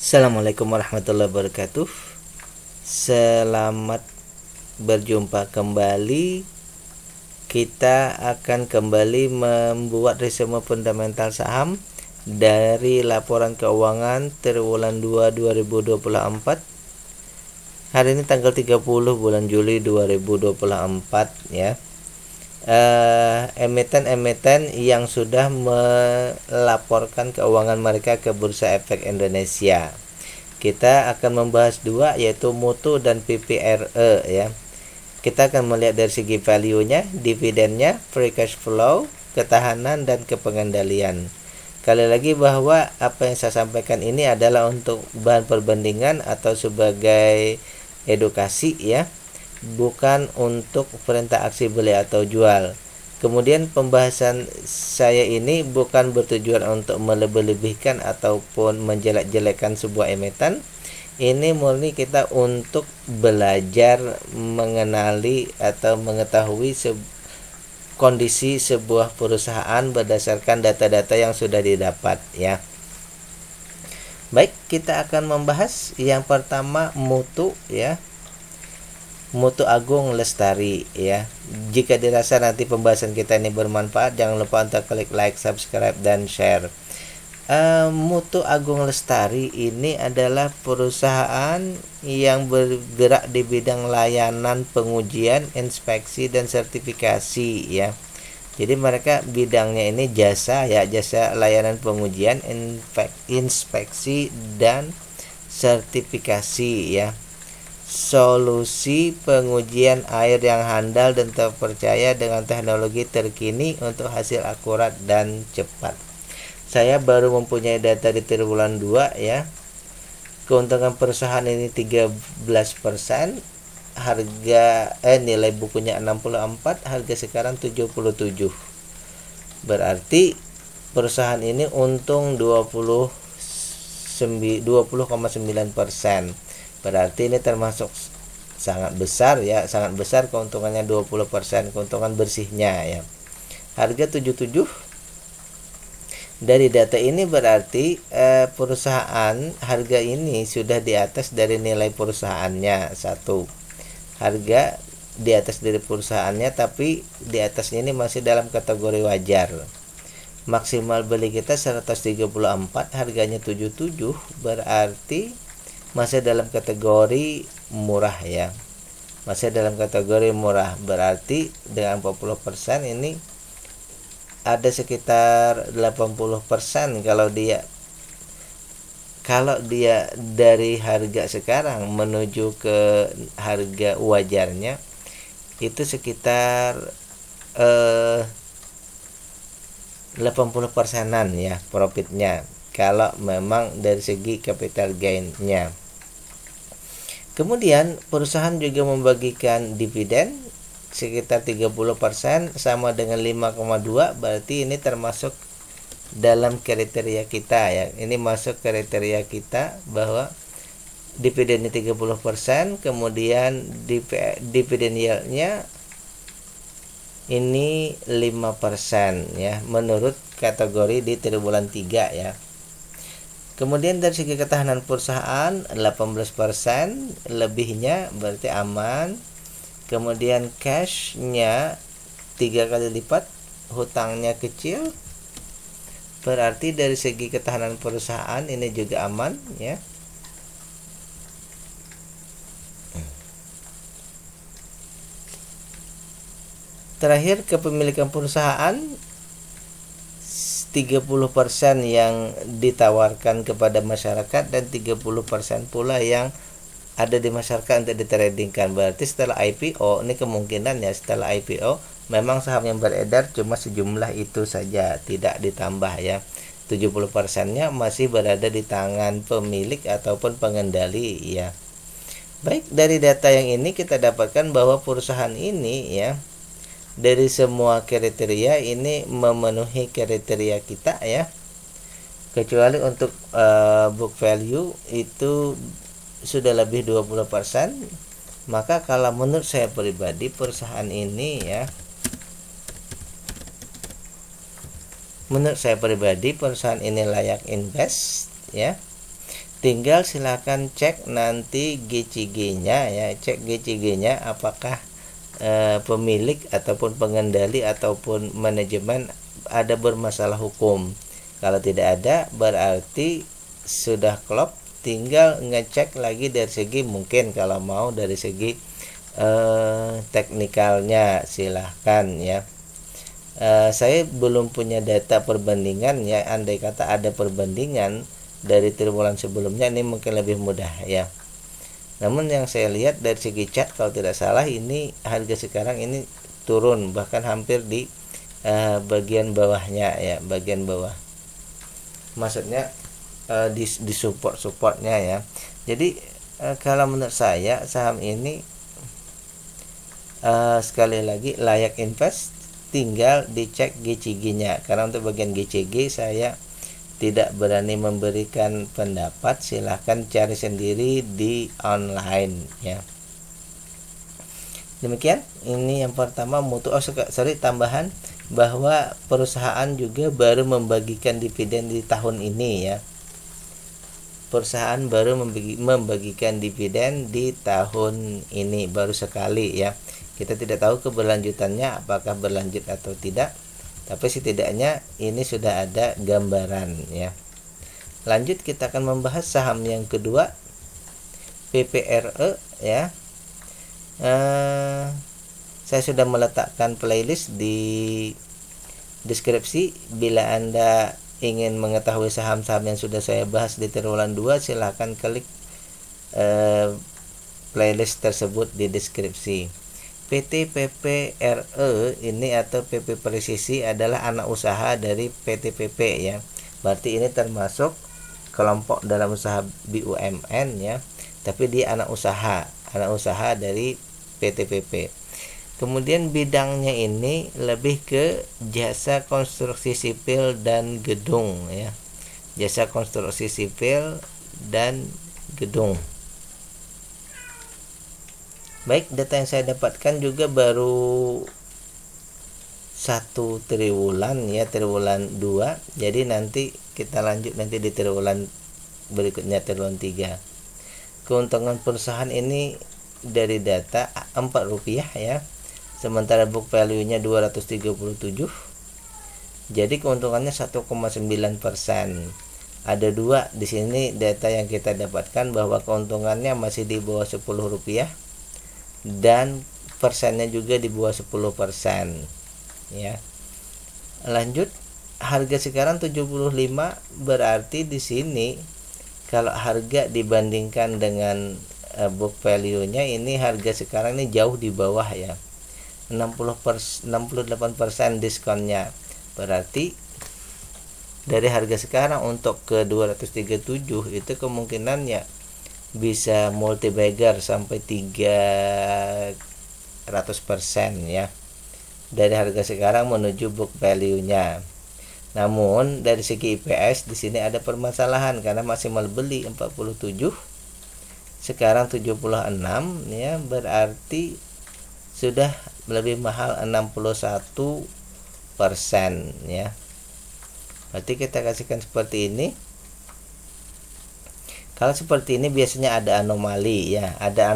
Assalamualaikum warahmatullahi wabarakatuh. Selamat berjumpa kembali. Kita akan kembali membuat resume fundamental saham dari laporan keuangan triwulan 2 2024. Hari ini tanggal 30 bulan Juli 2024 ya. Emiten-emiten yang sudah melaporkan keuangan mereka ke Bursa Efek Indonesia. Kita akan membahas dua, yaitu Mutu dan PPRE ya. Kita akan melihat dari segi value-nya, dividennya, free cash flow, ketahanan dan kepengendalian. Kali lagi bahwa apa yang saya sampaikan ini adalah untuk bahan perbandingan atau sebagai edukasi ya, bukan untuk perintah aksi beli atau jual. Kemudian pembahasan saya ini bukan bertujuan untuk melebih-lebihkan ataupun menjelek-jelekan sebuah emiten. Ini murni kita untuk belajar mengenali atau mengetahui kondisi sebuah perusahaan berdasarkan data-data yang sudah didapat ya. Baik, kita akan membahas yang pertama Mutu ya. Mutu Agung Lestari ya. Jika dirasa nanti pembahasan kita ini bermanfaat, jangan lupa untuk klik like, subscribe dan share. Mutu Agung Lestari ini adalah perusahaan yang bergerak di bidang layanan pengujian, inspeksi dan sertifikasi ya. Jadi mereka bidangnya ini jasa ya, jasa layanan pengujian, inspeksi dan sertifikasi ya. Solusi pengujian air yang handal dan terpercaya dengan teknologi terkini untuk hasil akurat dan cepat. Saya baru mempunyai data di triwulan 2 ya. Keuntungan perusahaan ini 13%, harga nilai bukunya 64, harga sekarang 77. Berarti perusahaan ini untung 20,9%. Berarti ini termasuk sangat besar ya, sangat besar keuntungannya 20%, keuntungan bersihnya ya. Harga 77. Dari data ini berarti perusahaan harga ini sudah di atas dari nilai perusahaannya. Satu, harga di atas dari perusahaannya, tapi di atasnya ini masih dalam kategori wajar. Maksimal beli kita 134, harganya 77, berarti masih dalam kategori murah ya. Masih dalam kategori murah, berarti dengan 40% ini ada sekitar 80% kalau dia dari harga sekarang menuju ke harga wajarnya itu sekitar 80%-an ya profitnya, kalau memang dari segi capital gain-nya. Kemudian perusahaan juga membagikan dividen sekitar 30%, sama dengan 5,2, berarti ini termasuk dalam kriteria kita ya. Ini masuk kriteria kita bahwa dividennya 30%, kemudian dividen yield-nya ini 5% ya, menurut kategori di triwulan 3 ya. Kemudian dari segi ketahanan perusahaan 18%, lebihnya berarti aman. Kemudian cash-nya 3 kali lipat, hutangnya kecil, berarti dari segi ketahanan perusahaan ini juga aman ya. Terakhir, kepemilikan perusahaan 30% yang ditawarkan kepada masyarakat dan 30% pula yang ada di masyarakat untuk ditradingkan. Berarti setelah IPO, ini kemungkinan ya, setelah IPO memang saham yang beredar cuma sejumlah itu saja, tidak ditambah ya. 70%-nya masih berada di tangan pemilik ataupun pengendali ya. Baik, dari data yang ini kita dapatkan bahwa perusahaan ini ya, dari semua kriteria ini memenuhi kriteria kita ya, kecuali untuk book value itu sudah lebih 20%. Maka kalau menurut saya pribadi, perusahaan ini ya, menurut saya pribadi perusahaan ini layak invest ya. tinggal silakan cek nanti GCG-nya ya, cek GCG-nya apakah pemilik ataupun pengendali ataupun manajemen ada bermasalah hukum. Kalau tidak ada berarti sudah klop, tinggal ngecek lagi dari segi mungkin kalau mau dari segi teknikalnya silahkan ya. Saya belum punya data perbandingan ya, andai kata ada perbandingan dari triwulan sebelumnya ini mungkin lebih mudah ya. Namun yang saya lihat dari segi chart kalau tidak salah ini harga sekarang ini turun bahkan hampir di bagian bawahnya ya, bagian bawah. Maksudnya di supportnya ya. Jadi kalau menurut saya saham ini sekali lagi layak invest, tinggal dicek GCG-nya. Karena untuk bagian GCG saya tidak berani memberikan pendapat, silahkan cari sendiri di online ya. Demikian, ini yang pertama Mutu. Tambahan bahwa perusahaan juga baru membagikan dividen di tahun ini ya. Perusahaan baru membagikan dividen di tahun ini baru sekali ya. Kita tidak tahu keberlanjutannya apakah berlanjut atau tidak, tapi setidaknya ini sudah ada gambaran ya. Lanjut kita akan membahas saham yang kedua, PPRE ya. Saya sudah meletakkan playlist di deskripsi. Bila Anda ingin mengetahui saham-saham yang sudah saya bahas di triwulan 2, silahkan klik playlist tersebut di deskripsi. PT PPRE ini atau PP Presisi adalah anak usaha dari PT PP ya. Berarti ini termasuk kelompok dalam usaha BUMN ya, tapi dia anak usaha dari PT PP. Kemudian bidangnya ini lebih ke jasa konstruksi sipil dan gedung ya. Jasa konstruksi sipil dan gedung. Baik, data yang saya dapatkan juga baru 1 triwulan ya, triwulan 2. Jadi nanti kita lanjut nanti di triwulan berikutnya, triwulan 3. Keuntungan perusahaan ini dari data Rp4 ya. Sementara book value-nya 237. Jadi keuntungannya 1,9%. Ada 2 di sini data yang kita dapatkan bahwa keuntungannya masih di bawah Rp10 dan persennya juga di bawah 10% ya. Lanjut, harga sekarang 75, berarti di sini kalau harga dibandingkan dengan book value-nya ini harga sekarang ini jauh di bawah ya. 68% diskonnya. Berarti dari harga sekarang untuk ke 237 itu kemungkinannya bisa multi bagger sampai 300% ya. Dari harga sekarang menuju book value-nya. Namun dari segi IPS di sini ada permasalahan karena maksimal beli 47, sekarang 76 ya, berarti sudah lebih mahal 61% ya. Berarti kita kasihkan seperti ini. Kalau seperti ini biasanya ada anomali ya, ada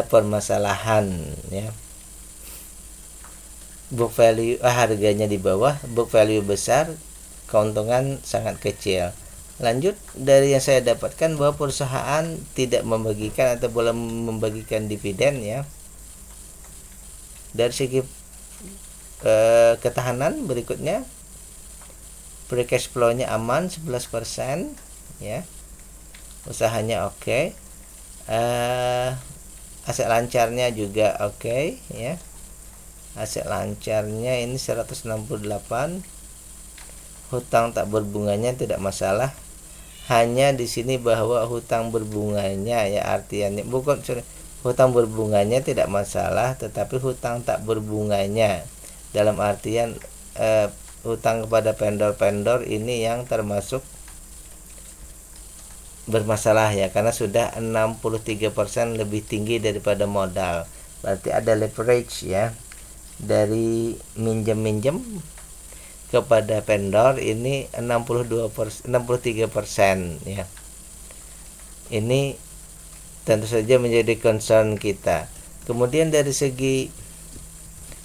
permasalahan ya. Book value harganya di bawah, book value besar, keuntungan sangat kecil. Lanjut, dari yang saya dapatkan bahwa perusahaan tidak membagikan atau belum membagikan dividen ya. Dari segi ketahanan berikutnya, free cash flow-nya aman 11% ya. Usahanya oke. Aset lancarnya juga oke ya. Aset lancarnya ini 168. Hutang tak berbunganya tidak masalah. Hanya di sini bahwa hutang berbunganya ya, artinya hutang berbunganya tidak masalah, tetapi hutang tak berbunganya dalam artian hutang kepada vendor-vendor ini yang termasuk bermasalah ya, karena sudah 63% lebih tinggi daripada modal. Berarti ada leverage ya, dari minjem kepada vendor ini 63% ya. Ini tentu saja menjadi concern kita. Kemudian dari segi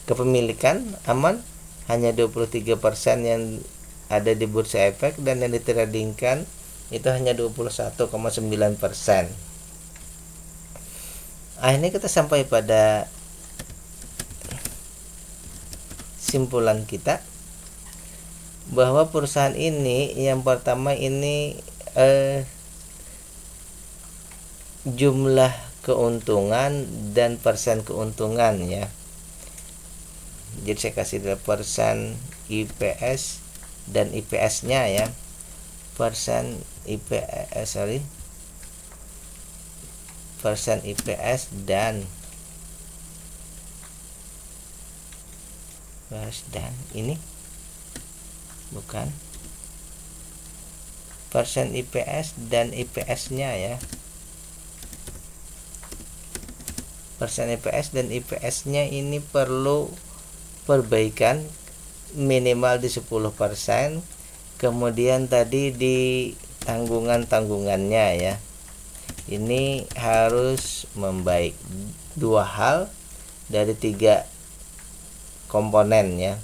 kepemilikan aman, hanya 23% yang ada di bursa efek, dan yang ditradingkan itu hanya 21,9%. Akhirnya kita sampai pada simpulan kita bahwa perusahaan ini yang pertama ini jumlah keuntungan dan persen keuntungan ya. Jadi saya kasih persen IPS dan IPS-nya ya. Persen IPS persen IPS dan ini bukan persen IPS dan IPS-nya ya. Persen IPS dan IPS-nya ini perlu perbaikan minimal di 10%. Kemudian tadi di tanggungannya ya. Ini harus membaik. 2 hal dari 3 komponen ya.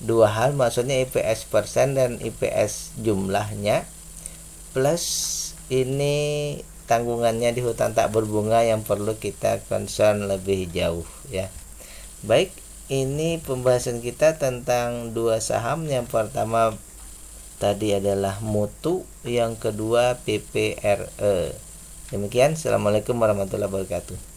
2 hal maksudnya IPS persen dan IPS jumlahnya, plus ini tanggungannya di hutang tak berbunga yang perlu kita concern lebih jauh ya. Baik, ini pembahasan kita tentang 2 saham. Yang pertama tadi adalah Mutu, yang kedua PPRE. Demikian, assalamualaikum warahmatullahi wabarakatuh.